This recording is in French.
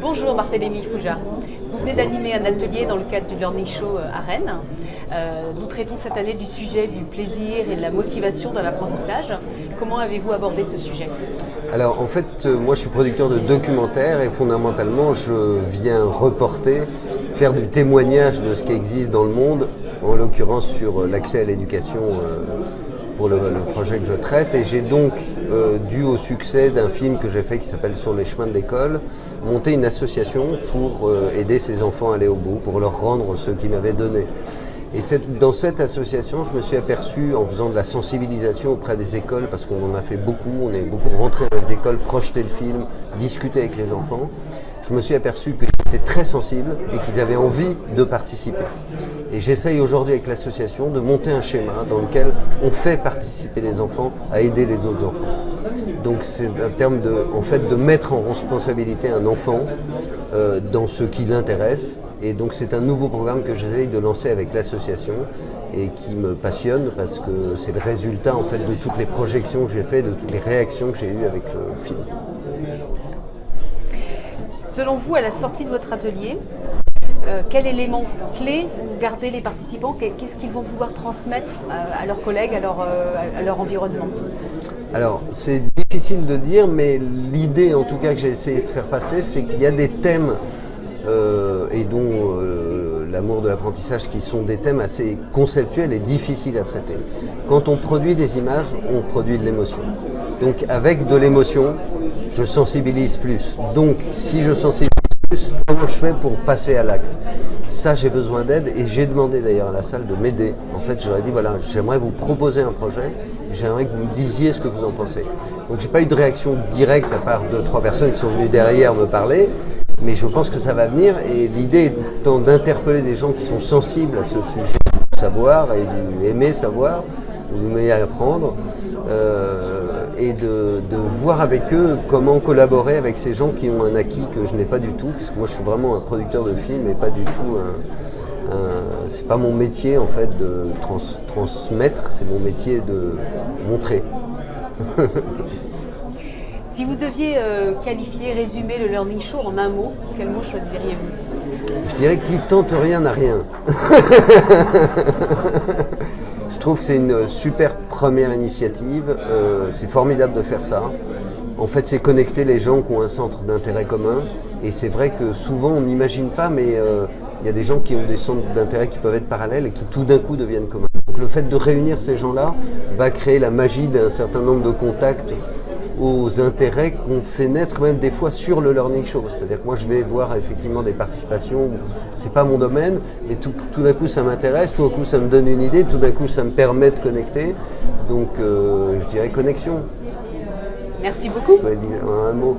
Bonjour Barthélémy Fouja. Vous venez d'animer un atelier dans le cadre du Learning Show à Rennes. Nous traitons cette année du sujet du plaisir et de la motivation dans l'apprentissage. Comment avez-vous abordé ce sujet? Alors en fait, moi je suis producteur de documentaires et fondamentalement je viens reporter, faire du témoignage de ce qui existe dans le monde, en l'occurrence sur l'accès à l'éducation pour le projet que je traite. Et j'ai donc, dû au succès d'un film que j'ai fait qui s'appelle Sur les chemins de l'école, monté une association pour aider ces enfants à aller au bout, pour leur rendre ce qu'ils m'avaient donné. Et dans cette association, je me suis aperçu, en faisant de la sensibilisation auprès des écoles, parce qu'on en a fait beaucoup, on est beaucoup rentré dans les écoles, projeter le film, discuter avec les enfants, je me suis aperçu qu'ils étaient très sensibles et qu'ils avaient envie de participer. Et j'essaye aujourd'hui avec l'association de monter un schéma dans lequel on fait participer les enfants à aider les autres enfants. Donc c'est un terme de mettre en responsabilité un enfant dans ce qui l'intéresse. Et donc c'est un nouveau programme que j'essaye de lancer avec l'association et qui me passionne parce que c'est le résultat en fait de toutes les projections que j'ai faites, de toutes les réactions que j'ai eues avec le film. Selon vous, à la sortie de votre atelier, quel élément clé vous gardez les participants? Qu'est-ce qu'ils vont vouloir transmettre à leurs collègues, à leur environnement? Alors, c'est difficile de dire, mais l'idée en tout cas que j'ai essayé de faire passer, c'est qu'il y a des thèmes et dont l'amour de l'apprentissage qui sont des thèmes assez conceptuels et difficiles à traiter. Quand on produit des images, on produit de l'émotion. Donc avec de l'émotion, je sensibilise plus. Donc si je sensibilise plus, comment je fais pour passer à l'acte? Ça, j'ai besoin d'aide et j'ai demandé d'ailleurs à la salle de m'aider. En fait, je leur ai dit, voilà, j'aimerais vous proposer un projet, j'aimerais que vous me disiez ce que vous en pensez. Donc j'ai pas eu de réaction directe à part 2-3 personnes qui sont venues derrière me parler, mais je pense que ça va venir et l'idée étant d'interpeller des gens qui sont sensibles à ce sujet du savoir et du aimer savoir, aimer apprendre, et de voir avec eux comment collaborer avec ces gens qui ont un acquis que je n'ai pas du tout, puisque moi je suis vraiment un producteur de films et pas du tout c'est pas mon métier en fait de transmettre, c'est mon métier de montrer. Si vous deviez qualifier, résumer le Learning Show en un mot, quel mot choisiriez-vous? Je dirais qui tente rien n'a rien. Je trouve que c'est une super première initiative, c'est formidable de faire ça. En fait, c'est connecter les gens qui ont un centre d'intérêt commun. Et c'est vrai que souvent, on n'imagine pas, mais il y a des gens qui ont des centres d'intérêt qui peuvent être parallèles et qui tout d'un coup deviennent communs. Donc le fait de réunir ces gens-là va créer la magie d'un certain nombre de contacts aux intérêts qu'on fait naître même des fois sur le Learning Show. C'est-à-dire que moi je vais voir effectivement des participations, c'est pas mon domaine, mais tout d'un coup ça m'intéresse, tout d'un coup ça me donne une idée, tout d'un coup ça me permet de connecter. Donc je dirais connexion. Merci beaucoup. Je vais dire un mot.